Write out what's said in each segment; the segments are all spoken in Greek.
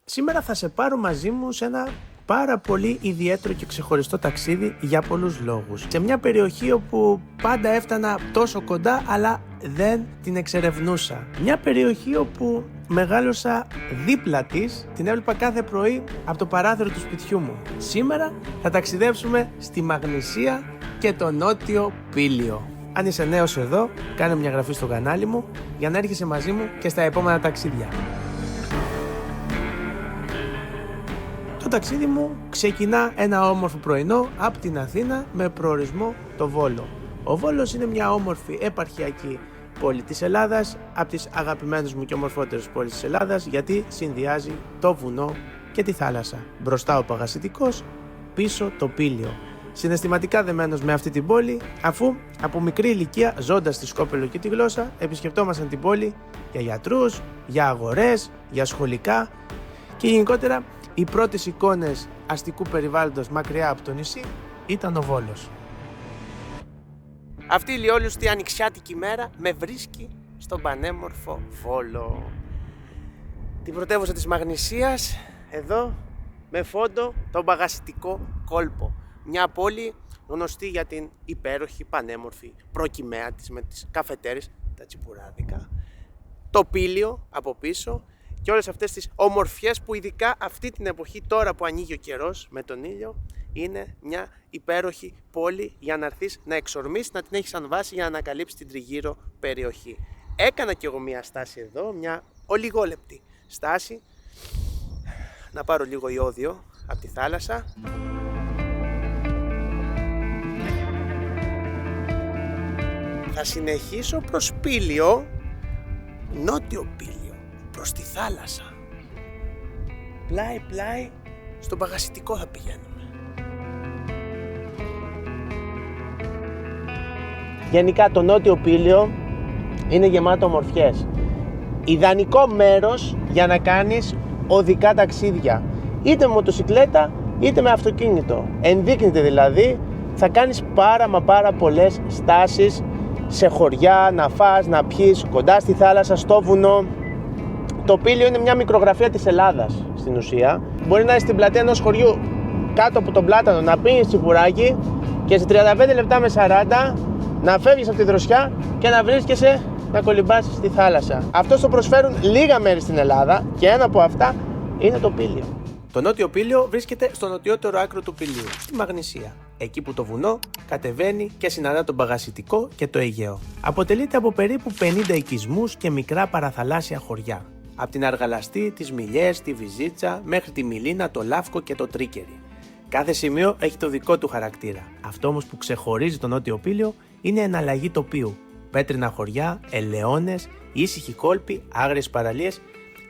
Σήμερα θα σε πάρω μαζί μου σε ένα πάρα πολύ ιδιαίτερο και ξεχωριστό ταξίδι για πολλούς λόγους. Σε μια περιοχή όπου πάντα έφτανα τόσο κοντά αλλά δεν την εξερευνούσα. Μια περιοχή όπου μεγάλωσα δίπλα της, την έβλεπα κάθε πρωί από το παράθυρο του σπιτιού μου. Σήμερα θα ταξιδέψουμε στη Μαγνησία και το Νότιο Πήλιο. Αν είσαι νέος εδώ, κάνε μια εγγραφή στο κανάλι μου για να έρχεσαι μαζί μου και στα επόμενα ταξίδια. Το ταξίδι μου ξεκινά ένα όμορφο πρωινό από την Αθήνα με προορισμό το Βόλο. Ο Βόλος είναι μια όμορφη επαρχιακή πόλη της Ελλάδας, από τις αγαπημένες μου και ομορφότερες πόλεις της Ελλάδας, γιατί συνδυάζει το βουνό και τη θάλασσα. Μπροστά ο Παγασιτικός, πίσω το Πήλιο. Συναισθηματικά δεμένος με αυτή την πόλη, αφού από μικρή ηλικία, ζώντας τη Σκόπελο και τη Γλώσσα, επισκεπτόμασταν την πόλη για γιατρούς, για αγορές, για σχολικά και γενικότερα οι πρώτες εικόνες αστικού περιβάλλοντος μακριά από το νησί ήταν ο Βόλος. Αυτή η ηλιόλουστη ανοιξιάτικη μέρα με βρίσκει στον πανέμορφο Βόλο. Την πρωτεύουσα της Μαγνησίας, εδώ με φόντο τον Παγασιτικό κόλπο. Μια πόλη γνωστή για την υπέροχη, πανέμορφη προκυμαία της με τις καφετέρες, τα τσιπουράδικα, το Πήλιο από πίσω και όλες αυτές τις ομορφιές που ειδικά αυτή την εποχή, τώρα που ανοίγει ο καιρός με τον ήλιο, είναι μια υπέροχη πόλη για να έρθεις να εξορμήσεις, να την έχεις σαν βάση για να ανακαλύψεις την τριγύρω περιοχή. Έκανα κι εγώ μια στάση εδώ, μια ολιγόλεπτη στάση, να πάρω λίγο ιόδιο από τη θάλασσα. Θα συνεχίσω προς Πήλιο, Νότιο Πήλιο, προς τη θάλασσα. Πλάι στον Παγασιτικό θα πηγαίνουμε. Γενικά το Νότιο Πήλιο είναι γεμάτο ομορφιές. Ιδανικό μέρος για να κάνεις οδικά ταξίδια, είτε με μοτοσικλέτα είτε με αυτοκίνητο. Ενδείκνυται δηλαδή, θα κάνεις πάρα πολλές στάσεις σε χωριά, να φας, να πιείς, κοντά στη θάλασσα, στο βουνό. Το Πήλιο είναι μια μικρογραφία της Ελλάδας στην ουσία. Μπορεί να είσαι στην πλατεία ενός χωριού κάτω από τον Πλάτανο, να πίνεις τσιπουράκι και σε 35 λεπτά με 40 να φεύγεις από τη δροσιά και να βρίσκεσαι να κολυμπάς στη θάλασσα. Αυτό το προσφέρουν λίγα μέρη στην Ελλάδα και ένα από αυτά είναι το Πήλιο. Το Νότιο Πήλιο βρίσκεται στο νοτιότερο άκρο του Πηλίου, στη Μαγνησία. Εκεί που το βουνό κατεβαίνει και συναντά τον Παγασιτικό και το Αιγαίο. Αποτελείται από περίπου 50 οικισμούς και μικρά παραθαλάσσια χωριά. Από την Αργαλαστή, τις Μιλιές, τη Βυζίτσα, μέχρι τη Μιλίνα, το Λάφκο και το Τρίκερι. Κάθε σημείο έχει το δικό του χαρακτήρα. Αυτό όμως που ξεχωρίζει το Νότιο Πήλιο είναι η εναλλαγή τοπίου. Πέτρινα χωριά, ελαιώνες, ήσυχοι κόλποι, άγριες παραλίες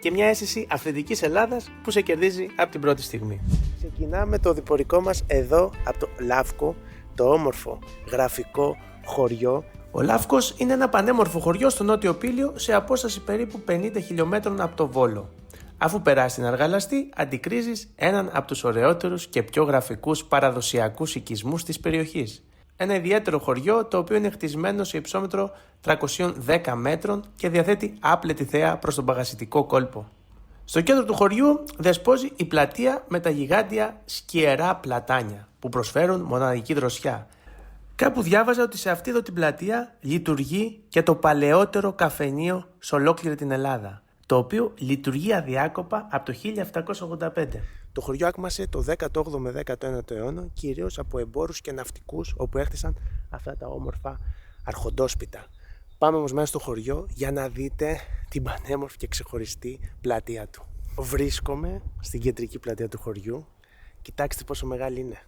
και μια αίσθηση αυθεντικής Ελλάδας που σε κερδίζει από την πρώτη στιγμή. Ξεκινάμε το διπορικό μας εδώ από το Λάφκο, το όμορφο γραφικό χωριό. Ο Λάφκος είναι ένα πανέμορφο χωριό στο Νότιο Πήλιο σε απόσταση περίπου 50 χιλιόμετρων από το Βόλο. Αφού περάσει την Αργαλαστή, αντικρίζεις έναν από τους ωραιότερους και πιο γραφικούς παραδοσιακούς οικισμούς της περιοχής. Ένα ιδιαίτερο χωριό το οποίο είναι χτισμένο σε υψόμετρο 310 μέτρων και διαθέτει άπλετη θέα προς τον Παγασιτικό κόλπο. Στο κέντρο του χωριού δεσπόζει η πλατεία με τα γιγάντια σκιερά πλατάνια που προσφέρουν μοναδική δροσιά. Κάπου διάβαζα ότι σε αυτή εδώ την πλατεία λειτουργεί και το παλαιότερο καφενείο σε ολόκληρη την Ελλάδα, το οποίο λειτουργεί αδιάκοπα από το 1785. Το χωριό άκμασε το 18ο με 19ο αιώνα, κυρίως από εμπόρους και ναυτικούς, όπου έχτισαν αυτά τα όμορφα αρχοντόσπιτα. Πάμε όμως μέσα στο χωριό για να δείτε την πανέμορφη και ξεχωριστή πλατεία του. Βρίσκομαι στην κεντρική πλατεία του χωριού. Κοιτάξτε πόσο μεγάλη είναι.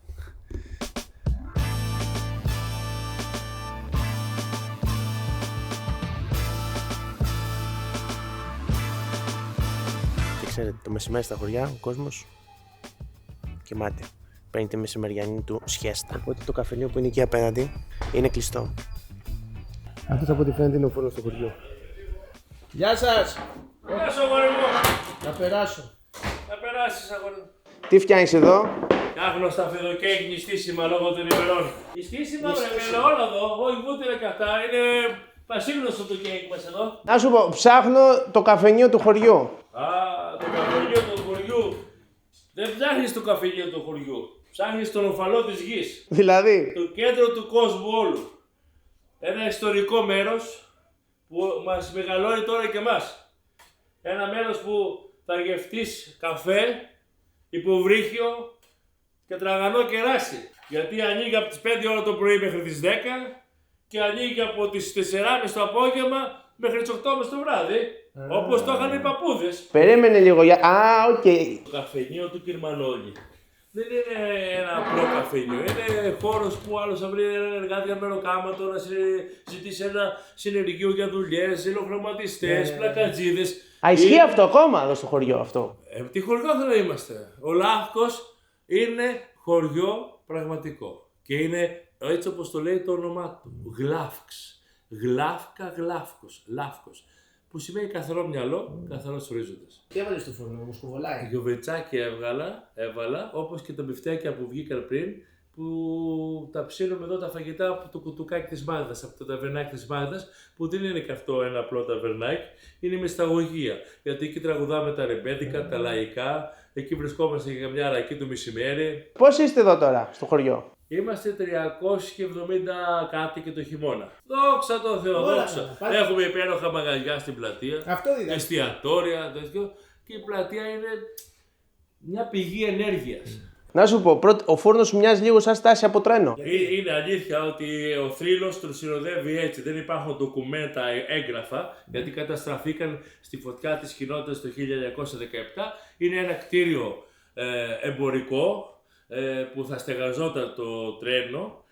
Και ξέρετε, το μεσημέρι στα χωριά ο κόσμος κοιμάται. Παίρνει τη μεσημεριανή του σχέστα. Οπότε το καφενείο που είναι εκεί απέναντι είναι κλειστό. Αυτό από ό,τι φαίνεται είναι ο φούρνος στο χωριό. Γεια σας! Γεια σου, αγόρι μου! Να περάσω. Να περάσεις, αγόρι μου. Τι φτιάχνεις εδώ? Φτιάχνω σταφυδοκέικ νηστίσιμα λόγω των ημερών. Νηστίσιμα, βρε, με ελαιόλαδο, όχι βούτυρα και αυτά. Είναι πασίγνωστο το κέικ μας εδώ. Να σου πω, ψάχνω το καφενείο του χωριού. Α, το καφενείο του χωριού. Δεν ψάχνεις το καφενείο του χωριού. Ψάχνεις τον ομφαλό της γης. Δηλαδή. Το κέντρο του κόσμου όλου. Ένα ιστορικό μέρος που μας μεγαλώνει τώρα και εμάς. Ένα μέρος που θα γευτείς καφέ, υποβρύχιο και τραγανό κεράσι. Γιατί ανοίγει από τις 5 ώρα το πρωί μέχρι τις 10 και ανοίγει από τις 4.30 το απόγευμα μέχρι τις 8.30 το βράδυ. Όπως το είχαν οι παππούδες. Περίμενε λίγο για. Οκ. Το καφενείο του Κυρμανόλη δεν είναι ένα απλό καφενείο. Είναι χώρος που άλλος θα βρει ένα εργάτια μεροκάματο, να ζητήσει ένα συνεργείο για δουλειές, υλοχρωματιστές, πλακατζίδες. Ισχύει αυτό ακόμα εδώ στο χωριό αυτό. Τι χωριό θα είμαστε. Ο Λάφκος είναι χωριό πραγματικό. Και είναι έτσι όπως το λέει το όνομά του. Γλάφξ. Γλάφκα, γλάφκος. Λάφκος. Που σημαίνει καθαρό μυαλό, καθαρός ορίζοντας. Τι έβαλες στο φούρνο, μου σκουβολάει. Γιοβετσάκι έβαλα, όπως και τα μπιφτέκια που βγήκαν πριν, που τα ψήνουμε εδώ τα φαγητά από το κουτουκάκι της Μάγδας, από το ταβερνάκι της Μάγδας, που δεν είναι και αυτό ένα απλό ταβερνάκι, είναι με σταγωγία. Γιατί εκεί τραγουδάμε τα ρεμπέτικα, τα λαϊκά, εκεί βρισκόμαστε για μια ρακή το μεσημέρι. Πώς είστε εδώ τώρα στο χωριό? Είμαστε 370 κάτι και το χειμώνα. Δόξα τω Θεώ, δόξα. Έχουμε υπέροχα μαγαζιά στην πλατεία, εστιατόρια, τέτοιο. Και η πλατεία είναι μια πηγή ενέργειας. Να σου πω, ο φούρνος σου μοιάζει λίγο σαν στάση από τρένο. Είναι αλήθεια ότι ο θρύλος τον συνοδεύει έτσι. Δεν υπάρχουν ντοκουμέντα έγγραφα, γιατί καταστραφήκαν στη φωτιά της κοινότητας το 1917. Είναι ένα κτίριο εμπορικό, που θα στεγαζόταν το τρένο,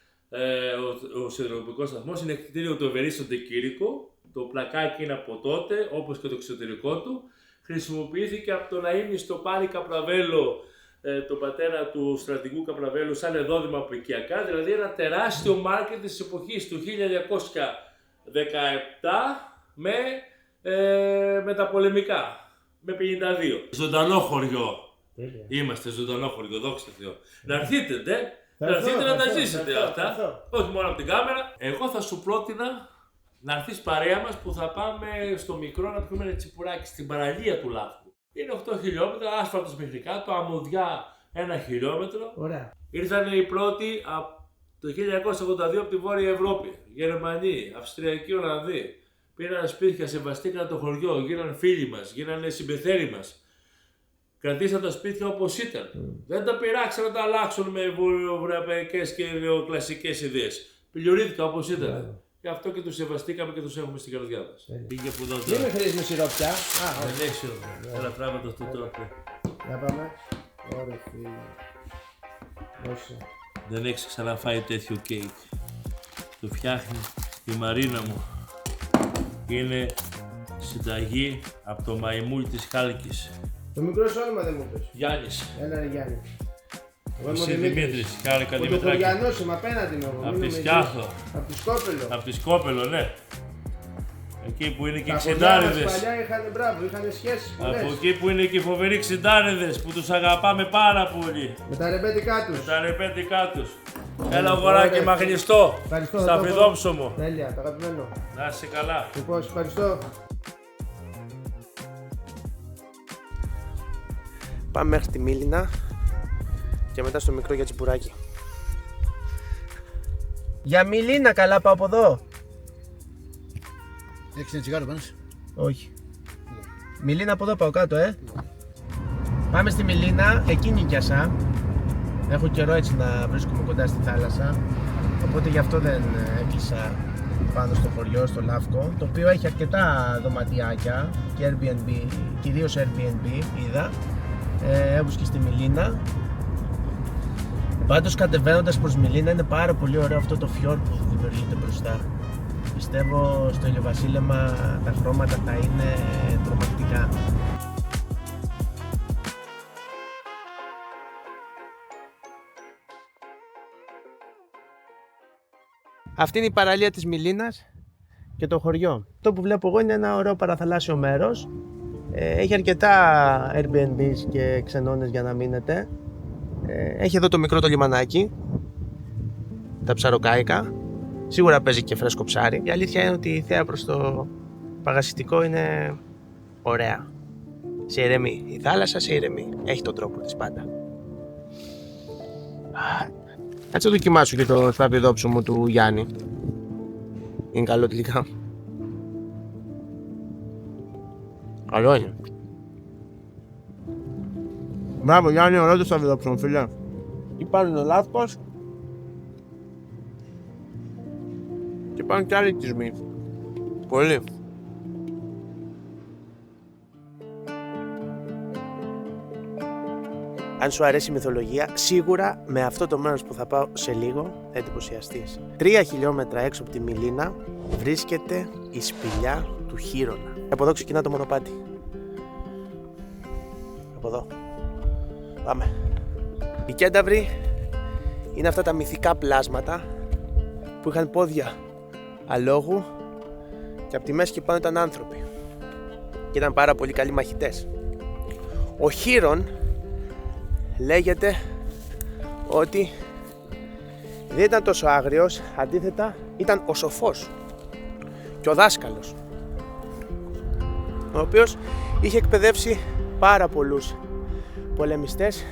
ο σιδηροδρομικός σταθμός. Είναι κτίριο του Ευερίστου Ντεκήρικο. Το πλακάκι είναι από τότε, όπως και το εξωτερικό του. Χρησιμοποιήθηκε από τον αείμνηστο Πάρη Καπραβέλο, τον πατέρα του στρατηγού Καπραβέλου, σαν εδόδημα αποικιακά. Δηλαδή ένα τεράστιο μάρκετ της εποχής του 1917 με τα πολεμικά, με 52. Ζωντανό χωριό. Είμαστε ζωντανό χωριό, δόξα τω Θεώ. Να έρθετε, να έρθετε να τα ζήσετε αυτά. Όχι μόνο από την κάμερα. Εγώ θα σου πρότεινα να έρθεις παρέα μας που θα πάμε στο μικρό να πιούμε ένα τσιπουράκι στην παραλία του Λάφκου. Είναι 8 χιλιόμετρα, άσφαλτος μέχρι κάτω, αμμουδιά 1 χιλιόμετρο. Ωραία. Ήρθαν οι πρώτοι από το 1982 από τη Βόρεια Ευρώπη. Γερμανοί, Αυστριακοί, Ολλανδοί. Πήραν σπίτια, σεβαστήκαν το χωριό, γίναν φίλοι μας, γίνανε συμπεθέροι μας. Κρατήσαν τα σπίτια όπως ήταν. Δεν τα πειράξαν να τα αλλάξουν με βορειοευρωπαϊκές και νεοκλασικές ιδέες. Πληρωθήκαν όπως ήταν. Γι' αυτό και τους σεβαστήκαμε και τους έχουμε στην καρδιά μας. Πήγε που εδώ Δεν με θέλεις με σιρόπια. Δεν έχει σιρόπια. Έλα πράγματα αυτό τώρα. Για πάμε. Ωραία φίλε. Δώσε. Δεν έχεις ξαναφάει τέτοιο κέικ. Το φτιάχνει η Μαρίνα μου. Είναι συνταγή από το μαϊμούλ της Χάλκης. Το μικρό σου όνομα δεν μου πες. Γιάννης. Έλα ρε Γιάννη. Εσύ Δημήτρης, χάρηκα Ο Δημητράκη. Τοχωριανός είμαι, απέναντι με εγώ. Απ' τη Σκιάθο. Απ' τη Σκόπελο. Απ' τη Σκόπελο, ναι. Εκεί που είναι και οι Τα ξεντάριδες. παλιά είχαν μπράβο, είχαν σχέσεις πολλές. Από εκεί που είναι και οι φοβεροί ξεντάριδες που τους αγαπάμε πάρα πολύ. Με τα ρεμπέτικά τους. Με τα ρεπέτικά τους. Έλα αγοράκι μαγνιστό. Ευχαριστώ. Στα φιδόψωμο. Τέλεια, το αγαπημένο. Να είσαι καλά. Λοιπόν, σου ευχαριστώ. Πάμε μέχρι τη Μήλινα και μετά στο μικρό για τσιπουράκι. Για Μήλινα, καλά πάω από εδώ. Έχεις ένα τσιγάρο πάνω σου? Όχι. Μήλινα από εδώ πάω κάτω, Πάμε στη Μήλινα, εκεί νοικιάσα. Έχω καιρό έτσι να βρίσκομαι κοντά στη θάλασσα. Οπότε γι' αυτό δεν έκλεισα πάνω στο χωριό, στο Λάφκο. Το οποίο έχει αρκετά δωματιάκια και Airbnb, κυρίως Airbnb είδα. Όπως και στη Μήλινα. Πάντως κατεβαίνοντας προς Μήλινα είναι πάρα πολύ ωραίο αυτό το φιόρ που δημιουργείται μπροστά. Πιστεύω στο ηλιοβασίλεμα τα χρώματα θα είναι τρομακτικά. Αυτή είναι η παραλία της Μήλινας και το χωριό. Το που βλέπω εγώ είναι ένα ωραίο παραθαλάσσιο μέρος. Έχει αρκετά Airbnbs και ξενώνες για να μείνετε. Έχει εδώ το μικρό το λιμανάκι, τα ψαροκάικα. Σίγουρα παίζει και φρέσκο ψάρι. Η αλήθεια είναι ότι η θέα προς το παγασιστικό είναι ωραία. Σε ηρεμεί. Η θάλασσα σε ηρεμεί. Έχει τον τρόπο της πάντα. Κάτσε να δοκιμάσω και το στραπιδόψωμο του Γιάννη. Είναι καλό τελικά. Καλό είναι. Μπράβο Γιάννη, ωραίο το στραπιδόψωμο φίλε. Υπάρχουν λάθος. Και υπάρχουν και άλλοι κτισμοί. Πολύ. Αν σου αρέσει η μυθολογία, σίγουρα με αυτό το μέρος που θα πάω σε λίγο θα εντυπωσιαστείς. 3 χιλιόμετρα έξω από τη Μιλίνα βρίσκεται η σπηλιά του Χείρονα. Από εδώ ξεκινά το μονοπάτι. Από εδώ. Πάμε. Οι κένταβροι είναι αυτά τα μυθικά πλάσματα που είχαν πόδια αλόγου και από τη μέση και πάνω ήταν άνθρωποι. Και ήταν πάρα πολύ καλοί μαχητές. Ο Χείρον λέγεται ότι δεν ήταν τόσο άγριος, αντίθετα ήταν ο σοφός και ο δάσκαλος, ο οποίος είχε εκπαιδεύσει πάρα πολλούς πολεμιστές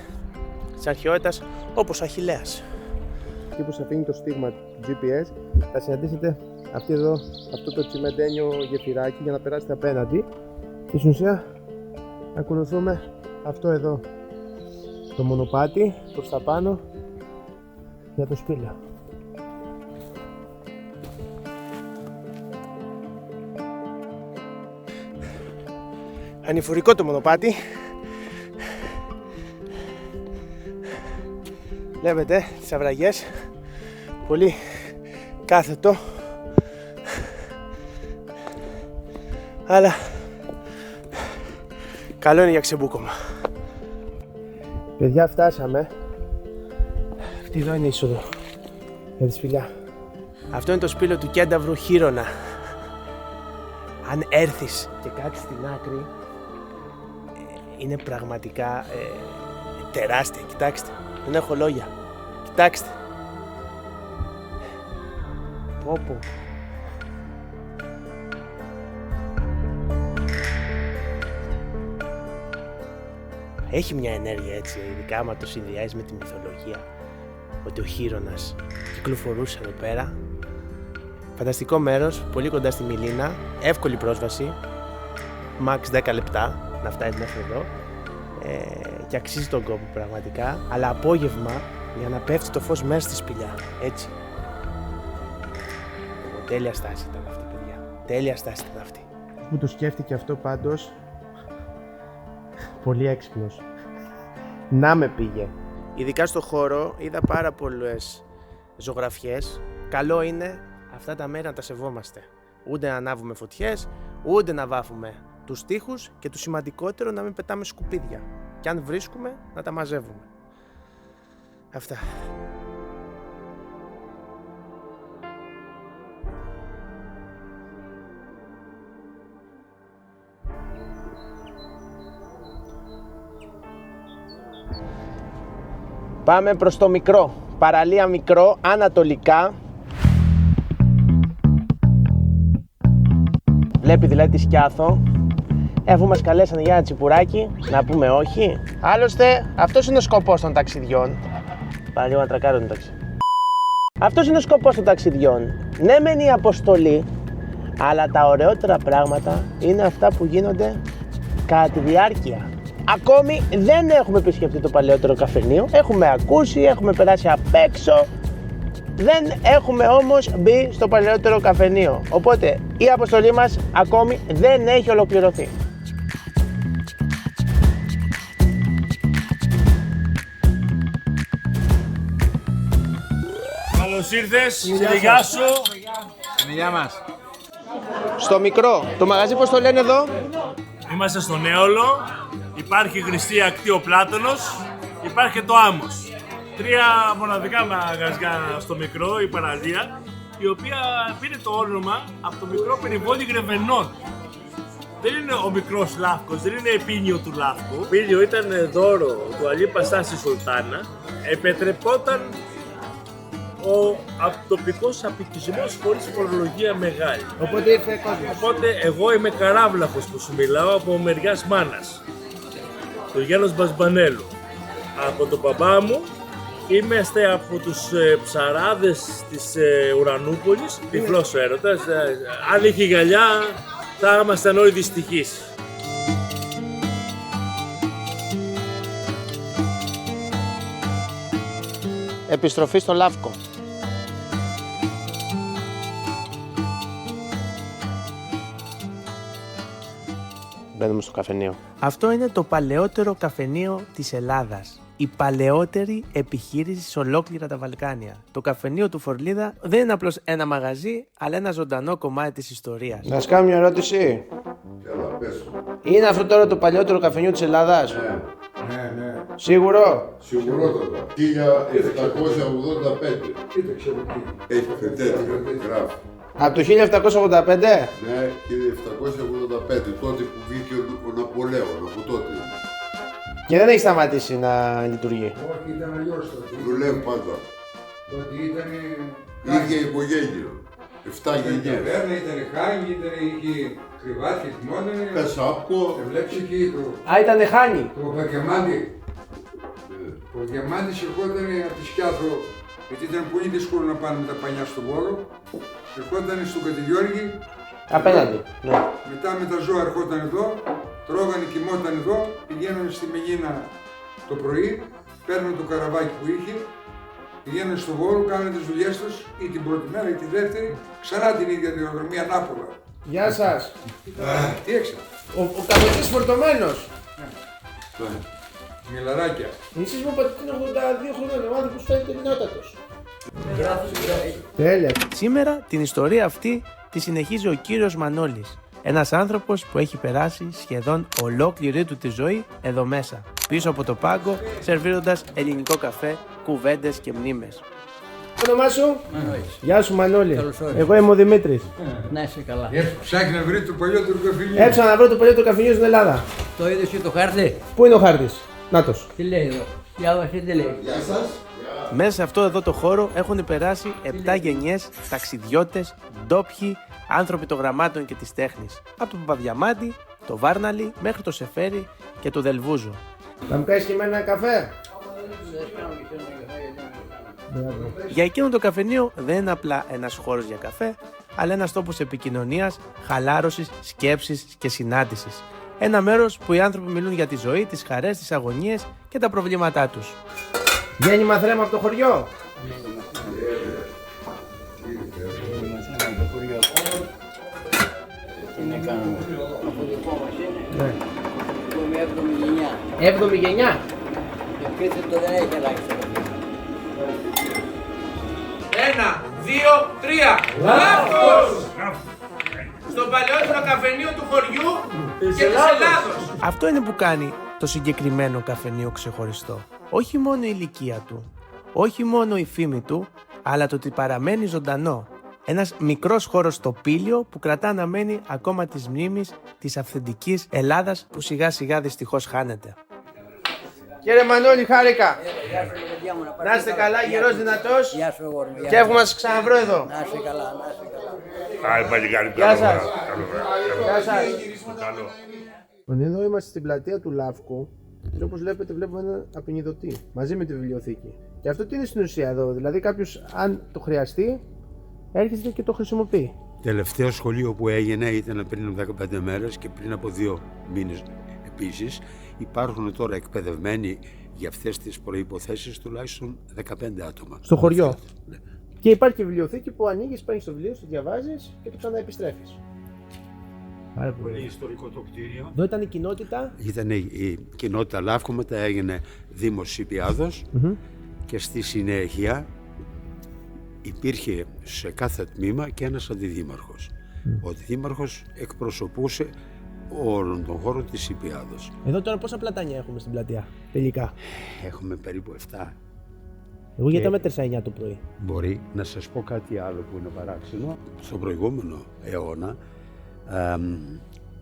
της αρχαιότητας όπως ο Αχιλλέας. Εκεί που σας αφήνει το στίγμα του GPS θα συναντήσετε αυτό το τσιμεντένιο γεφυράκι για να περάσετε απέναντι και στην ουσία ακολουθούμε αυτό εδώ το μονοπάτι προς τα πάνω για το σπήλαιο. Ανηφορικό το μονοπάτι. Βλέπετε τις αβραγιές, πολύ κάθετο, αλλά καλό είναι για ξεμπούκωμα. Παιδιά, φτάσαμε. Αυτή εδώ είναι η είσοδο για τη σπηλιά. Αυτό είναι το σπήλαιο του κένταβρου Χείρονα. Αν έρθεις και κάτσεις στην άκρη, είναι πραγματικά τεράστια. Κοιτάξτε, δεν έχω λόγια. Κοιτάξτε. Πω. Έχει μια ενέργεια έτσι, ειδικά άμα το συνδυάζεις με τη μυθολογία, ότι ο Χείρονας κυκλοφορούσε εδώ πέρα. Φανταστικό μέρος, πολύ κοντά στη Μιλίνα, εύκολη πρόσβαση, max 10 λεπτά να φτάσεις μέχρι εδώ και αξίζει τον κόπο πραγματικά, αλλά απόγευμα για να πέφτει το φως μέσα στη σπηλιά, έτσι. Τέλεια στάση ήταν αυτή, παιδιά, τέλεια στάση ήταν αυτή. Που το σκέφτηκε αυτό πάντως, πολύ έξυπνος. Να με πήγε. Ειδικά στο χώρο είδα πάρα πολλές ζωγραφιές. Καλό είναι αυτά τα μέρη να τα σεβόμαστε. Ούτε να ανάβουμε φωτιές, ούτε να βάφουμε τους τοίχους και το σημαντικότερο να μην πετάμε σκουπίδια. Και αν βρίσκουμε να τα μαζεύουμε. Αυτά. Πάμε προς το μικρό, παραλία Μικρό, ανατολικά. Βλέπει δηλαδή τη Σκιάθο. Αφού μας καλέσανε για ένα τσιπουράκι, να πούμε όχι. Άλλωστε, αυτός είναι ο σκοπός των ταξιδιών. Πάρα λίγο να τρακάρω το ταξί. Αυτός είναι ο σκοπός των ταξιδιών. Ναι μεν η αποστολή, αλλά τα ωραιότερα πράγματα είναι αυτά που γίνονται κατά τη διάρκεια. Ακόμη δεν έχουμε επισκεφτεί το παλαιότερο καφενείο, έχουμε ακούσει, έχουμε περάσει απ' έξω, δεν έχουμε όμως μπει στο παλαιότερο καφενείο. Οπότε η αποστολή μας ακόμη δεν έχει ολοκληρωθεί. Καλώς ήρθες, γεια σου. Γεια μας. Στο Μικρό, το μαγαζί πώς το λένε εδώ? Είμαστε στον Έολο, υπάρχει η Χρυσή Ακτή ο Πλάτωνος, υπάρχει και το Άμμος. 3 μοναδικά μαγαζιά στο Μικρό, η παραλία, η οποία πήρε το όνομα από το μικρό περιβόλι Γρεβενών. Δεν είναι ο μικρός Λάφκος, δεν είναι επίνιο του Λάφκου. Το επίνιο ήταν δώρο του Αλή Πασά στη Σουλτάνα. Επιτρεπόταν ο τοπικός απικισμός χωρίς φορολογία μεγάλη. Οπότε ήρθε κόσμος. Οπότε εγώ είμαι καράβλαχος που σου μιλάω από μεριάς μάνας. το Γιάννος Μπασμπανέλου. Από τον μπαμπά μου είμαστε από τους ψαράδες της Ουρανούπολης, τυφλός έρωτας. Αν είχε γυαλιά θα ήμασταν όλοι δυστυχείς. Επιστροφή στο Λαύκο. Μπαίνουμε στο καφενείο. Αυτό είναι το παλαιότερο καφενείο της Ελλάδας. Η παλαιότερη επιχείρηση σε ολόκληρα τα Βαλκάνια. Το καφενείο του Φορλίδα δεν είναι απλώς ένα μαγαζί, αλλά ένα ζωντανό κομμάτι της ιστορίας. Να σας κάνω μια ερώτηση. Έλα, πες. Είναι αυτό τώρα το παλαιότερο καφενείο της Ελλάδας? Ναι. Σίγουρο? Σίγουρότατα. 1785. Κοίταξε από εκεί. Έχει τέτοιο, γράφει. Από το 1785? Ναι, 1785, τότε που βγήκε ο Ναπολέον, από τότε. Και δεν έχει σταματήσει να λειτουργεί. Όχι, ήταν αλλιώς τότε. Δουλεύει πάντα. Τότε ήταν. Είχε οικογένεια. 7 γενιές. Ταβέρνα, ήταν χάνι, είχε κρεβάτια, θυμότανε. Κασάπκο. Και βλέπεις εκεί Α, ήταν χάνι. το Πακιαμάντι. Ο Διαμάντης ερχόταν από τη Σκιάθο, γιατί ήταν πολύ δύσκολο να πάνε με τα πανιά στον Βόλο. Ερχόταν στον Κατηγιώργη. Απέναντι. Ναι. Μετά με τα ζώα ερχόταν εδώ, τρώγανε, κοιμόταν εδώ, πηγαίνανε στη Μεγίνα το πρωί, παίρνανε το καραβάκι που είχε, πηγαίνανε στο Βόλο, κάνανε τις δουλειές τους ή την πρώτη μέρα ή τη δεύτερη, ξανά την ίδια διαδρομία Νάπολα. Γεια σας. Τι έξα. Ο καμποτζής φορτωμένος. Μιλαράκια. Εσείς μου είπατε ότι είναι 82 χρόνια, ο άνθρωπος φαίνεται νεότατος. Τέλεια. Σήμερα την ιστορία αυτή τη συνεχίζει ο κύριος Μανώλης. Ένας άνθρωπος που έχει περάσει σχεδόν ολόκληρη του τη ζωή εδώ μέσα. Πίσω από το πάγκο, σερβίροντας ελληνικό καφέ, κουβέντες και μνήμες. Το όνομά σου? Μανώλης. Γεια σου Μανώλη. Καλώς όρισες. Εγώ είμαι ο Δημήτρης. Να είσαι καλά. Ψάχνει να βρει το παλιότερο καφενείο. Έψανα να βρω το παλιότερο καφενείο στην Ελλάδα. Το είδες και το χάρτη. Πού είναι ο χάρτης? Νάτος. Τι λέει εδώ. Διάβασε τι λέει. Γεια σας. Μέσα σε αυτό εδώ το χώρο έχουν περάσει 7 γενιές ταξιδιώτες, ντόπιοι, άνθρωποι των γραμμάτων και της τέχνης. Από τον Παπαδιαμάντη, το Βάρναλι, μέχρι το Σεφέρι και το Δελβούζο. Θα μου κάνεις και εμένα ένα καφέ? Για εκείνο το καφενείο δεν είναι απλά ένας χώρος για καφέ, αλλά ένας τόπος επικοινωνίας, χαλάρωσης, σκέψης και συνάντησης. Ένα μέρος που οι άνθρωποι μιλούν για τη ζωή, τις χαρές, τις αγωνίες και τα προβλήματά τους. Γέννημα θρέμα από το χωριό. Τι να κάνουμε. Από δικό μας είναι. Ναι. Εγώ είμαι 7η γενιά. 7η γενιά. Το επίθετο δεν έχει αλλάξει. 1, 2, 3. Λάθος! Στο παλαιότερο καφενείο του χωριού και της Ελλάδος. Αυτό είναι που κάνει το συγκεκριμένο καφενείο ξεχωριστό. Όχι μόνο η ηλικία του, όχι μόνο η φήμη του, αλλά το ότι παραμένει ζωντανό. Ένας μικρός χώρος στο Πήλιο που κρατά αναμένη ακόμα τις μνήμεις της αυθεντικής Ελλάδας που σιγά σιγά δυστυχώς χάνεται. Κύριε Μανώλη, χάρηκα. Να είστε καλά, γερός, δυνατός. Γεια σου αγόρι. Και εύχομαι να σας ξαναβρω εδώ. Να είσαι καλά, να είσαι καλά. Άι, παλικάρι, Γεια σας. Γεια σας. Καλό. Εδώ είμαστε στην πλατεία του Λαύκου και όπως βλέπετε βλέπουμε ένα απεινιδωτή μαζί με τη βιβλιοθήκη. Και αυτό τι είναι στην ουσία εδώ, δηλαδή κάποιος αν το χρειαστεί έρχεται και το χρησιμοποιεί. Τελευταίο σχολείο που έγινε ήταν πριν από 15 μέρες και πριν από 2 μήνες επίσης. Υπάρχουν τώρα εκπαιδευμένοι για αυτές τις προϋποθέσεις τουλάχιστον 15 άτομα. Στο χωριό. Ναι. Και υπάρχει και βιβλιοθήκη που ανοίγεις, παίρνεις το βιβλίο, το διαβάζεις και το ξαναεπιστρέφεις. Πάρα Πολύ ιστορικό το κτίριο. Εδώ ήταν η κοινότητα. Ήταν η κοινότητα Λαύκου, μετά έγινε Δήμος Σιπιάδος και στη συνέχεια υπήρχε σε κάθε τμήμα και ένας αντιδήμαρχος. Ο αντιδήμαρχος εκπροσωπούσε όλον τον χώρο της Σιπιάδος. Εδώ τώρα πόσα πλατάνια έχουμε στην πλατεία, τελικά? Έχουμε περίπου 7. Εγώ γιατί μέτρησα 9 το πρωί. Μπορεί να σας πω κάτι άλλο που είναι παράξενο. Στον προηγούμενο αιώνα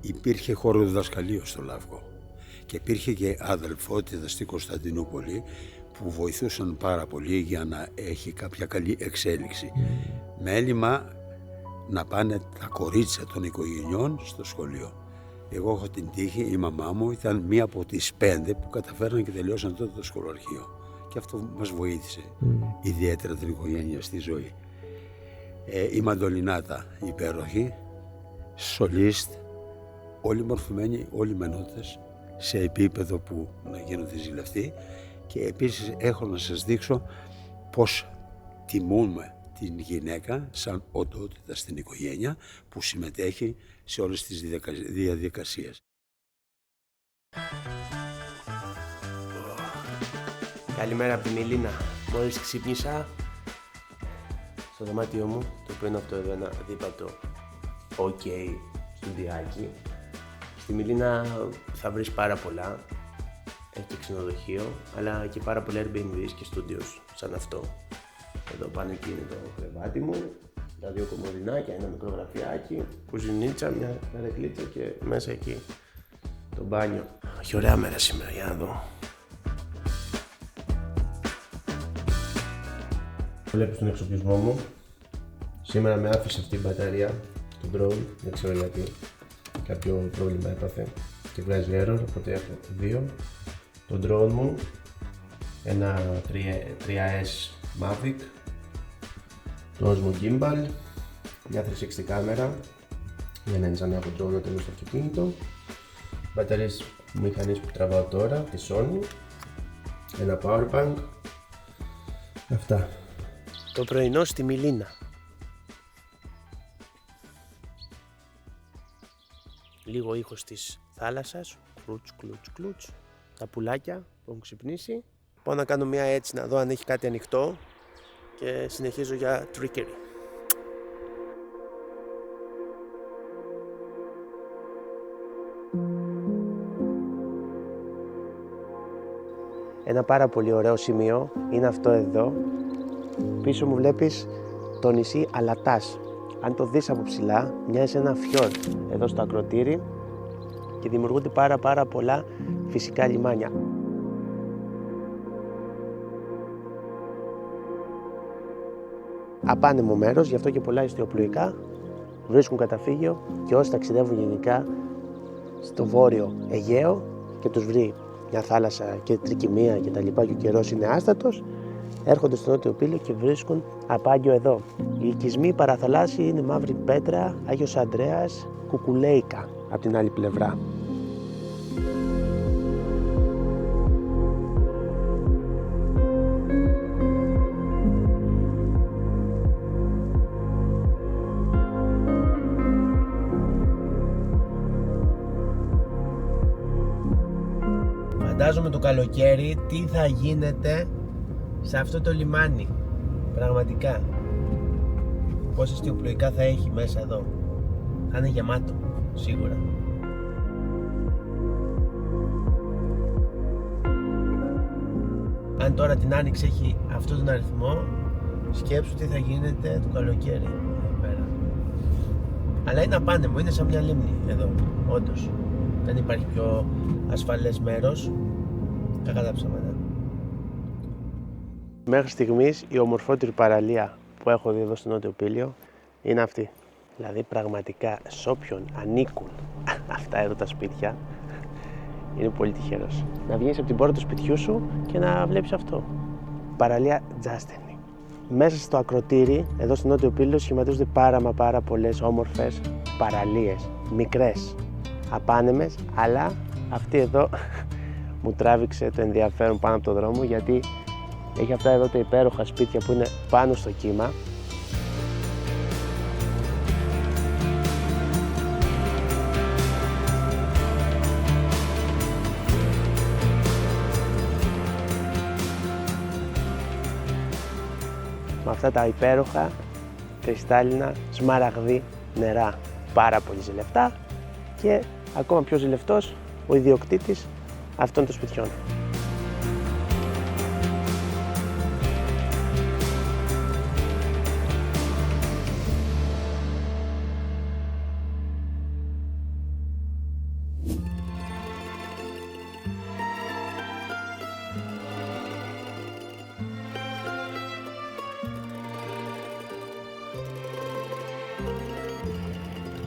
υπήρχε χώρο διδασκαλίου στο Λαύκο και υπήρχε και αδελφότητα στη Κωνσταντινούπολη που βοηθούσαν πάρα πολύ για να έχει κάποια καλή εξέλιξη. Μέλημα να πάνε τα κορίτσια των οικογενειών στο σχολείο. Εγώ έχω την τύχη, η μαμά μου ήταν μία από τις 5 που καταφέραν και τελειώσαν τότε το σχολαρχείο. Και αυτό μας βοήθησε ιδιαίτερα την οικογένεια στη ζωή. Η μαντολινάτα υπέροχη, σολίστ, όλοι μορφωμένοι, όλοι με νότες, σε επίπεδο που να γίνονται ζηλευτοί. Και επίσης έχω να σας δείξω πώς τιμούμε την γυναίκα σαν οντότητα στην οικογένεια που συμμετέχει σε όλες τις διαδικασίες. Καλημέρα από τη Μιλίνα. Μόλις ξύπνησα στο δωμάτιό μου, το οποίο είναι αυτό εδώ ένα δίπατο OK στουδιάκι. Στη Μιλίνα θα βρεις πάρα πολλά. Έχει και ξενοδοχείο, αλλά και πάρα πολλά Airbnb και studios σαν αυτό. Εδώ πάνω εκεί είναι το κρεβάτι μου, τα 2 κομμωδινάκια, ένα μικρό γραφιάκι, κουζινίτσα, μια καρεκλίτσα και μέσα εκεί το μπάνιο. Έχει ωραία μέρα σήμερα, για να δω. Βλέπεις τον εξοπλισμό μου. Σήμερα με άφησε αυτή η μπαταρία, το drone, δεν ξέρω γιατί. Κάποιο πρόβλημα έπαθε και βγάζει error, οπότε έχω 2. Το drone μου, ένα 3S Mavic, το Osmo Gimbal, μια 360 κάμερα για να είναι σαν να έχω drone όταν είμαι στο αυτοκίνητο, μπαταρίες μηχανής που τραβάω τώρα, τη Sony, ένα powerbank, αυτά. Το πρωινό στη Μιλίνα. Λίγο ήχος της θάλασσας, κλουτς κλουτς κλουτς, τα πουλάκια που έχουν ξυπνήσει. Πάω να κάνω μια έτσι να δω αν έχει κάτι ανοιχτό και συνεχίζω για trickery. Ένα πάρα πολύ ωραίο σημείο είναι αυτό εδώ. Πίσω μου βλέπεις το νησί Αλατάς. Αν το δεις από ψηλά, μοιάζει ένα φιόρτ εδώ στο ακροτήρι και δημιουργούνται πάρα πολλά φυσικά λιμάνια. Απάνεμο μέρος, γι' αυτό και πολλά ιστιοπλοϊκά βρίσκουν καταφύγιο και όσοι ταξιδεύουν γενικά στο βόρειο Αιγαίο και τους βρει μια θάλασσα και τρικυμία και τα λοιπά και ο καιρός είναι άστατος, έρχονται στο Νότιο Πήλιο και βρίσκουν απάγιο εδώ. Οι οικισμοί παραθαλάσσιοι είναι Μαύρη Πέτρα, Άγιος Ανδρέας, Κουκουλέικα από την άλλη πλευρά. Φαντάζομαι το καλοκαίρι τι θα γίνεται σε αυτό το λιμάνι, πραγματικά. Πόσα ιστιοπλοϊκά θα έχει μέσα εδώ. Θα είναι γεμάτο, σίγουρα. Αν τώρα την Άνοιξη έχει αυτόν τον αριθμό, σκέψου τι θα γίνεται το καλοκαίρι εδώ πέρα. Αλλά είναι απάνεμο, είναι σαν μια λίμνη εδώ, όντως. Δεν υπάρχει πιο ασφαλές μέρος. Κακά τα ψέματα. Μέχρι στιγμής η ομορφότερη παραλία που έχω δει εδώ στο Νότιο Πήλιο είναι αυτή. Δηλαδή πραγματικά σε όποιον ανήκουν αυτά εδώ τα σπίτια είναι πολύ τυχερός. Να βγαίνεις από την πόρτα του σπιτιού σου και να βλέπεις αυτό. Παραλία Τζάστενη. Μέσα στο ακροτήρι εδώ στο Νότιο Πήλιο σχηματίζονται πάρα πολλές όμορφες παραλίες. Μικρές, απάνεμες, αλλά αυτή εδώ μου τράβηξε το ενδιαφέρον πάνω από το δρόμο γιατί έχει αυτά εδώ τα υπέροχα σπίτια που είναι πάνω στο κύμα. Με αυτά τα υπέροχα κρυστάλλινα σμαραγδί νερά. Πάρα πολύ ζηλευτά και ακόμα πιο ζηλευτός ο ιδιοκτήτης αυτών των σπιτιών.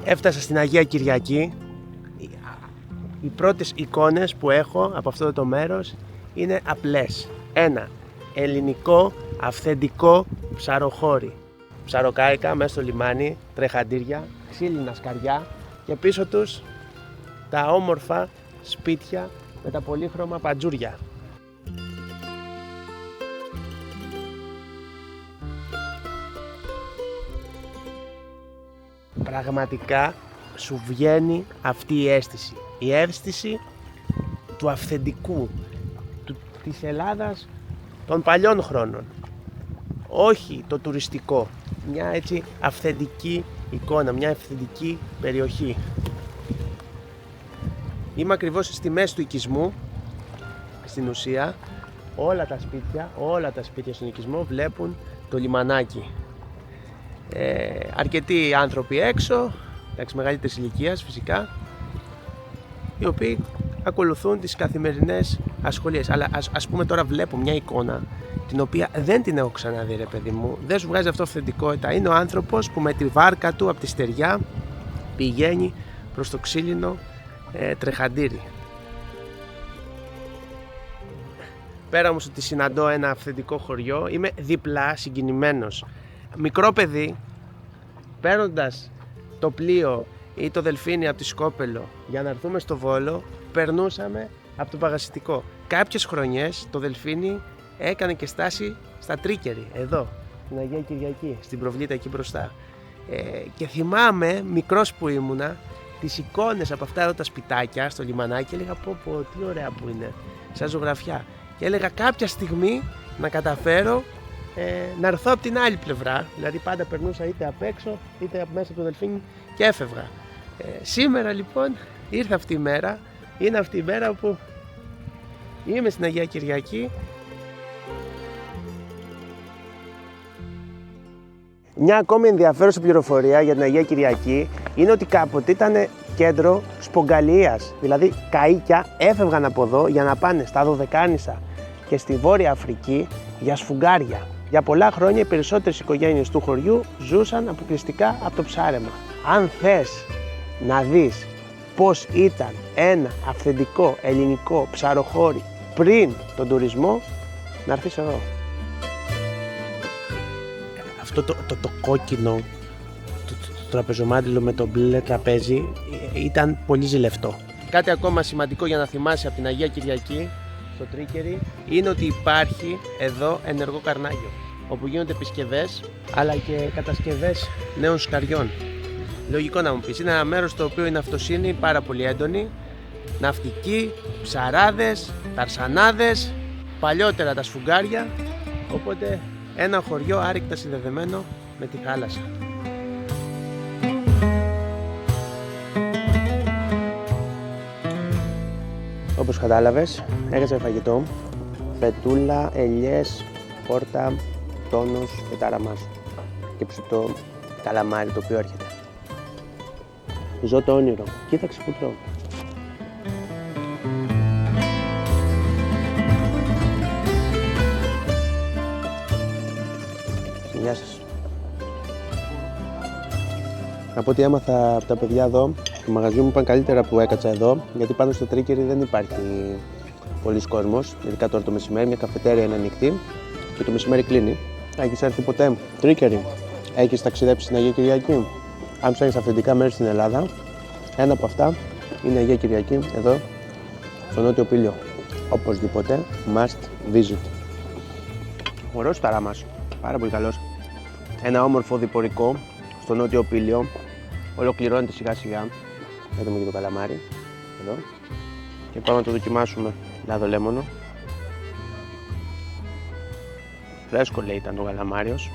Έφτασα στην Αγία Κυριακή, Οι πρώτες εικόνες που έχω από αυτό το μέρος είναι απλές. Ένα ελληνικό αυθεντικό ψαροχώρι. Ψαροκάικα μέσα στο λιμάνι, τρεχαντήρια, ξύλινα σκαριά και πίσω τους τα όμορφα σπίτια με τα πολύχρωμα παντζούρια. Πραγματικά σου βγαίνει αυτή η αίσθηση του αυθεντικού, της Ελλάδας των παλιών χρόνων. Όχι το τουριστικό, μια έτσι αυθεντική εικόνα, μια αυθεντική περιοχή. Είμαι ακριβώς στη μέση του οικισμού, στην ουσία όλα τα σπίτια στον οικισμό βλέπουν το λιμανάκι. Αρκετοί άνθρωποι έξω, μεγαλύτερης ηλικίας φυσικά, οι οποίοι ακολουθούν τις καθημερινές ασχολίες. Αλλά ας πούμε τώρα βλέπω μια εικόνα την οποία δεν την έχω ξαναδεί, ρε παιδί μου. Δεν σου βγάζει αυτό αυθεντικότητα. Είναι ο άνθρωπος που με τη βάρκα του από τη στεριά πηγαίνει προς το ξύλινο τρεχαντήρι. Πέρα όμως ότι συναντώ ένα αυθεντικό χωριό, είμαι διπλά συγκινημένος. Μικρό παιδί, παίρνοντας το πλοίο ή το δελφίνι από τη Σκόπελο για να έρθουμε στο Βόλο, περνούσαμε από το Παγασιτικό. Κάποιες χρονιές το δελφίνι έκανε και στάση στα Τρίκερη, εδώ, στην Αγία Κυριακή, στην προβλήτα εκεί μπροστά. Και θυμάμαι, μικρός που ήμουνα, τις εικόνες από αυτά εδώ τα σπιτάκια στο λιμανάκι και έλεγα πω τι ωραία που είναι, σαν ζωγραφιά. Και έλεγα κάποια στιγμή να καταφέρω να έρθω από την άλλη πλευρά, δηλαδή πάντα περνούσα είτε απ' έξω είτε από μέσα από το δελφίνι και έφευγα. Σήμερα λοιπόν ήρθε αυτή η μέρα, είναι αυτή η μέρα όπου είμαι στην Αγία Κυριακή. Μια ακόμη ενδιαφέρουσα πληροφορία για την Αγία Κυριακή είναι ότι κάποτε ήταν κέντρο σπογκαλίας, δηλαδή καΐκια έφευγαν από εδώ για να πάνε στα Δωδεκάνησα και στη Βόρεια Αφρική για σφουγγάρια. Για πολλά χρόνια οι περισσότερες οικογένειες του χωριού ζούσαν αποκλειστικά από το ψάρεμα. Αν θες να δεις πώς ήταν ένα αυθεντικό ελληνικό ψαροχώρι πριν τον τουρισμό, να έρθεις εδώ. Αυτό το κόκκινο, το τραπεζομάντιλο με το μπλε τραπέζι ήταν πολύ ζηλευτό. Κάτι ακόμα σημαντικό για να θυμάσαι από την Αγία Κυριακή, στο Τρίκερι, είναι ότι υπάρχει εδώ ενεργό καρνάγιο, όπου γίνονται επισκευές αλλά και κατασκευές νέων σκαριών. Λογικό να μου πεις, είναι ένα μέρος στο οποίο η ναυτοσύνη πάρα πολύ έντονη, ναυτικοί, ψαράδες, ταρσανάδες, παλιότερα τα σφουγγάρια, οπότε ένα χωριό άρρηκτα συνδεδεμένο με τη θάλασσα. Όπως κατάλαβες, έκανα φαγητό, φετούλα, ελιές, πόρτα, τόνος και ταραμάς και ψητό καλαμάρι το οποίο έρχεται. Ζω το όνειρο, κοίταξε που τρώω. Γεια σας. Από ό,τι έμαθα από τα παιδιά εδώ, το μαγαζί μου είπαν καλύτερα που έκατσα εδώ, γιατί πάνω στο Τρίκερι δεν υπάρχει πολλής κόσμος, ειδικά τώρα το μεσημέρι, μια καφετέρια είναι ανοιχτή και το μεσημέρι κλείνει. Έχεις έρθει ποτέ Τρίκερι? Έχεις ταξιδέψει στην Αγία Κυριακή? Αν ψάχνεις αυθεντικά μέρη στην Ελλάδα, ένα από αυτά είναι η Αγία Κυριακή, εδώ, στο Νότιο Πήλιο. Οπωσδήποτε, must visit. Ωραίος ταράμας, πάρα πολύ καλός. Ένα όμορφο διπορικό στο Νότιο Πήλιο, ολοκληρώνεται σιγά σιγά. Έχουμε και το καλαμάρι, εδώ. Και πάμε να το δοκιμάσουμε λαδολέμονο. Φρέσκο λέει ήταν ο καλαμάριος.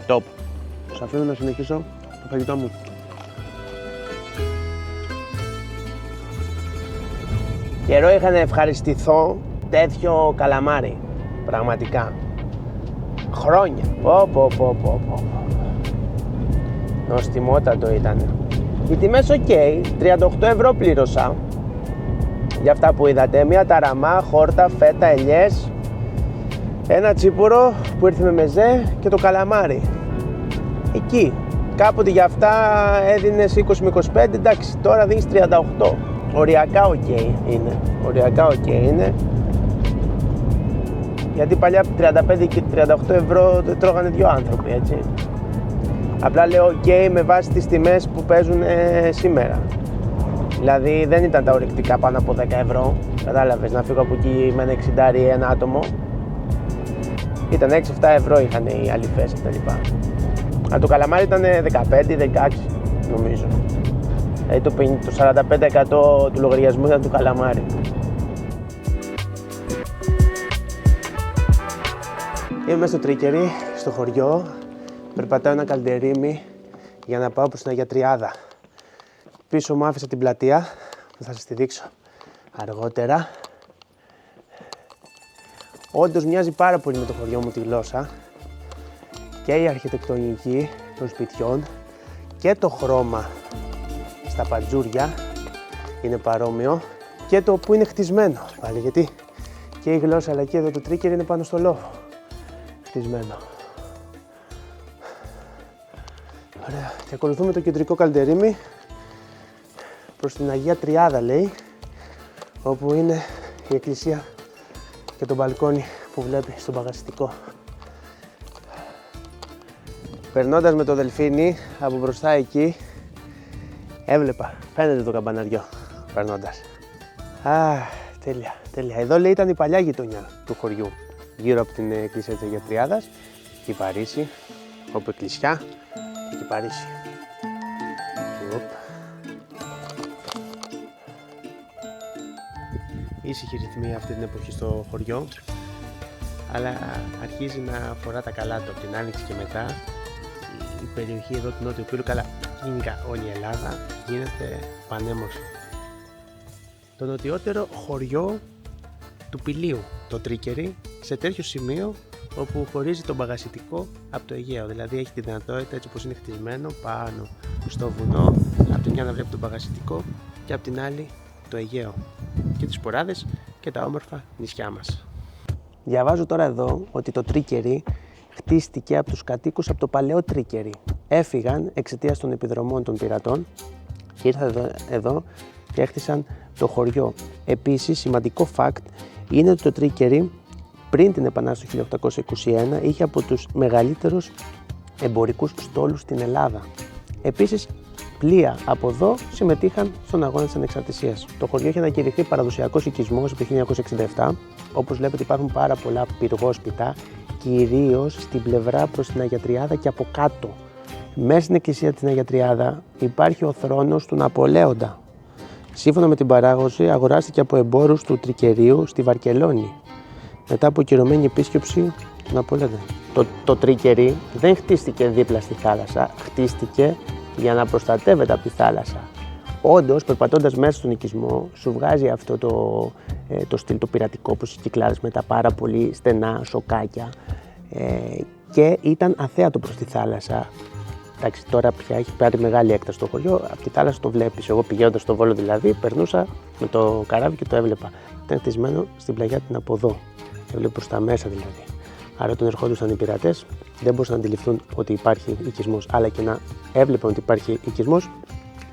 Top. Σας αφήνω να συνεχίσω το φαγητό μου. Καιρό είχα να ευχαριστηθώ τέτοιο καλαμάρι. Πραγματικά. Χρόνια. Νοστιμότατο ήταν. Οι τιμές ok, 38 ευρώ πλήρωσα για αυτά που είδατε. Μια ταραμά, χόρτα, φέτα, ελιές, ένα τσίπουρο που ήρθε με μεζέ και το καλαμάρι. εκεί. Κάποτε για αυτά έδινες 20 με 25, εντάξει, τώρα δίνεις 38. Οριακά οκ είναι. Οριακά οκ είναι. Γιατί παλιά 35 και 38 ευρώ τρώγανε δύο άνθρωποι, έτσι. Απλά λέω οκ με βάση τις τιμές που παίζουν σήμερα. Δηλαδή δεν ήταν τα ορεικτικά πάνω από 10 ευρώ. Κατάλαβες, να φύγω από εκεί με ένα 60 ένα άτομο. Ήταν 6-7 ευρώ είχαν οι αληφές κτλ. Αλλά το καλαμάρι ήταν 15-16 νομίζω. Δηλαδή το 45% του λογαριασμού ήταν του καλαμάρι. Είμαι στο Τρίκερι, στο χωριό. Περπατάω ένα καλντερίμι για να πάω προς την Αγία Τριάδα. Πίσω μου άφησα την πλατεία που θα σας τη δείξω αργότερα. Όντως μοιάζει πάρα πολύ με το χωριό μου τη γλώσσα. Και η αρχιτεκτονική των σπιτιών και το χρώμα στα παντζούρια είναι παρόμοιο και το που είναι χτισμένο πάλι, γιατί και η γλώσσα αλλά και εδώ το Τρίκερι είναι πάνω στο λόφο χτισμένο. Ωραία, και ακολουθούμε το κεντρικό καλντερίμι προς την Αγία Τριάδα, λέει, όπου είναι η εκκλησία και το μπαλκόνι που βλέπει στο μπαγασιτικό. Περνώντας με το δελφίνι από μπροστά εκεί, έβλεπα, φαίνεται το καμπαναριό περνώντας. Τέλεια, τέλεια. Εδώ, λέει, ήταν η παλιά γειτονιά του χωριού, γύρω από την εκκλησία της Αγίας Τριάδας, και η Παρίσι, όπου εκκλησιά, και η Παρίσι. Ήσυχη ρυθμή αυτή την εποχή στο χωριό, αλλά αρχίζει να φορά τα καλά του από την Άνοιξη και μετά. Η περιοχή εδώ του Νότιου Πύλου, καλά, γενικά όλη η Ελλάδα, γίνεται πανέμορφη. Το νοτιότερο χωριό του Πηλίου, το Τρίκερι, σε τέτοιο σημείο όπου χωρίζει τον Παγασιτικό από το Αιγαίο. Δηλαδή έχει τη δυνατότητα, έτσι όπως είναι χτισμένο, πάνω στο βουνό, από τη μια να βλέπει τον Παγασιτικό και από την άλλη το Αιγαίο και τις Σποράδες και τα όμορφα νησιά μας. Διαβάζω τώρα εδώ ότι το Τρίκερι χτίστηκε από τους κατοίκους από το παλαιό Τρίκερι. Έφυγαν εξαιτίας των επιδρομών των πειρατών και ήρθαν εδώ και έχτισαν το χωριό. Επίσης, σημαντικό fact είναι ότι το Τρίκερι πριν την Επανάσταση του 1821 είχε από τους μεγαλύτερους εμπορικούς στόλους στην Ελλάδα. Επίσης, πλοία από εδώ συμμετείχαν στον αγώνα της ανεξαρτησίας. Το χωριό είχε ανακηρυχθεί παραδοσιακός οικισμός από το 1967. Όπως βλέπετε, υπάρχουν πάρα πολλά πυργόσπιτα, κυρίως στην πλευρά προς την Αγία Τριάδα και από κάτω. Μέσα στην εκκλησία της Αγία Τριάδα υπάρχει ο θρόνος του Ναπολέοντα. Σύμφωνα με την παράγωση, αγοράστηκε από εμπόρους του Τρικερίου στη Βαρκελόνη, μετά από κυρωμένη επίσκεψη του Ναπολέοντα. Το Τρίκερι δεν χτίστηκε δίπλα στη θάλασσα, χτίστηκε για να προστατεύεται από τη θάλασσα. Όντως, περπατώντας μέσα στον οικισμό, σου βγάζει αυτό το στυλ το πειρατικό, που οι κυκλάδες με τα πάρα πολύ στενά σοκάκια, και ήταν αθέατο προς τη θάλασσα. Εντάξει, τώρα πια έχει πάρει μεγάλη έκταση το χωριό, από τη θάλασσα το βλέπεις. Εγώ πηγαίνοντας στο Βόλο δηλαδή, περνούσα με το καράβι και το έβλεπα. Ήταν χτισμένο στην πλαγιά την από εδώ, έβλεπε προς τα μέσα δηλαδή. Άρα όταν ερχόντουσαν οι πειρατές δεν μπορούσαν να αντιληφθούν ότι υπάρχει οικισμός, αλλά και να έβλεπαν ότι υπάρχει οικισμός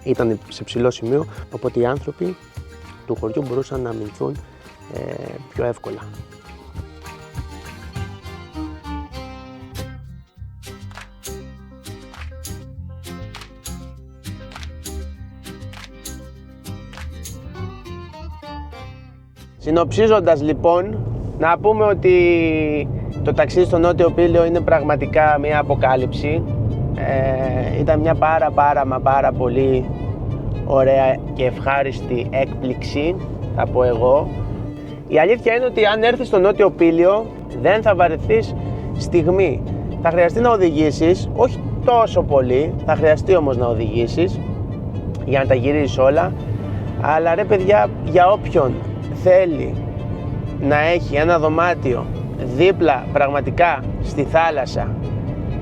ήταν σε ψηλό σημείο, οπότε οι άνθρωποι του χωριού μπορούσαν να αμυνθούν πιο εύκολα. Συνοψίζοντας λοιπόν, να πούμε ότι το ταξίδι στο Νότιο Πήλιο είναι πραγματικά μια αποκάλυψη. Ήταν μια πάρα πολύ ωραία και ευχάριστη έκπληξη, θα πω εγώ. Η αλήθεια είναι ότι αν έρθεις στο Νότιο Πήλιο δεν θα βαρεθείς στιγμή. Θα χρειαστεί να οδηγήσεις, όχι τόσο πολύ, θα χρειαστεί όμως να οδηγήσεις για να τα γυρίσεις όλα. Αλλά ρε παιδιά, για όποιον θέλει να έχει ένα δωμάτιο δίπλα πραγματικά στη θάλασσα,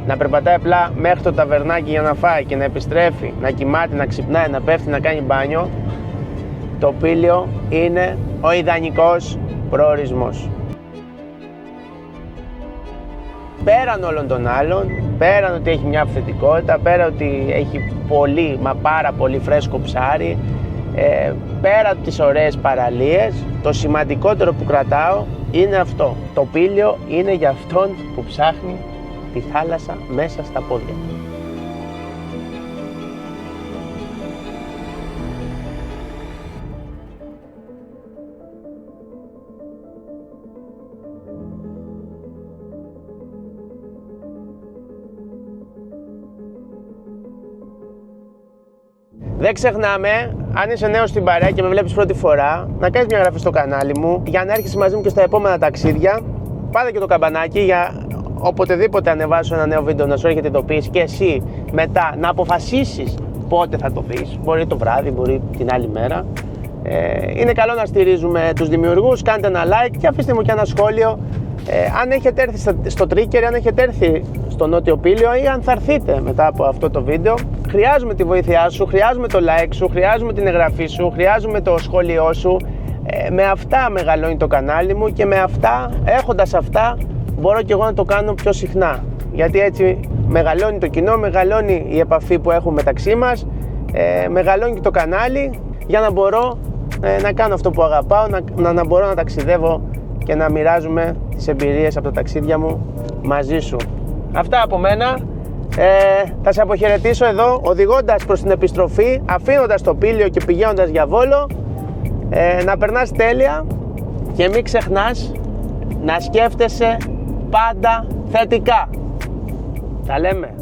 να περπατάει απλά μέχρι το ταβερνάκι για να φάει και να επιστρέφει, να κοιμάται, να ξυπνάει, να πέφτει, να κάνει μπάνιο, το Πήλιο είναι ο ιδανικός προορισμός. πέραν όλων των άλλων, πέραν ότι έχει μια αυθεντικότητα, πέραν ότι έχει πολύ, μα πάρα πολύ φρέσκο ψάρι, πέρα από τις ωραίες παραλίες, το σημαντικότερο που κρατάω είναι αυτό. Το Πήλιο είναι για αυτόν που ψάχνει τη θάλασσα μέσα στα πόδια. Δεν ξεχνάμε, αν είσαι νέος στην παρέα και με βλέπεις πρώτη φορά, να κάνεις μια εγγραφή στο κανάλι μου για να έρχεσαι μαζί μου και στα επόμενα ταξίδια. Πάτε και το καμπανάκι για οποτεδήποτε ανεβάσω ένα νέο βίντεο να σου έρχεται ειδοποίηση και εσύ μετά να αποφασίσεις πότε θα το δεις. Μπορεί το βράδυ, μπορεί την άλλη μέρα. Είναι καλό να στηρίζουμε τους δημιουργούς. Κάντε ένα like και αφήστε μου και ένα σχόλιο. Αν έχετε έρθει στο Trigger, αν έχετε έρθει στο Νότιο Πήλιο ή αν θα έρθετε μετά από αυτό το βίντεο, χρειάζομαι τη βοήθειά σου, χρειάζομαι το like σου, χρειάζομαι την εγγραφή σου, χρειάζομαι το σχόλιο σου. Με αυτά μεγαλώνει το κανάλι μου και με αυτά, έχοντας αυτά, μπορώ και εγώ να το κάνω πιο συχνά. Γιατί έτσι μεγαλώνει το κοινό, μεγαλώνει η επαφή που έχουμε μεταξύ μας, μεγαλώνει και το κανάλι για να μπορώ να κάνω αυτό που αγαπάω, να μπορώ να ταξιδεύω και να μοιράζουμε τις εμπειρίες από τα ταξίδια μου μαζί σου. Αυτά από μένα. Θα σε αποχαιρετήσω εδώ, οδηγώντας προς την επιστροφή, αφήνοντας το Πήλιο και πηγαίνοντας για Βόλο. Να περνάς τέλεια και μην ξεχνάς να σκέφτεσαι πάντα θετικά. Τα λέμε.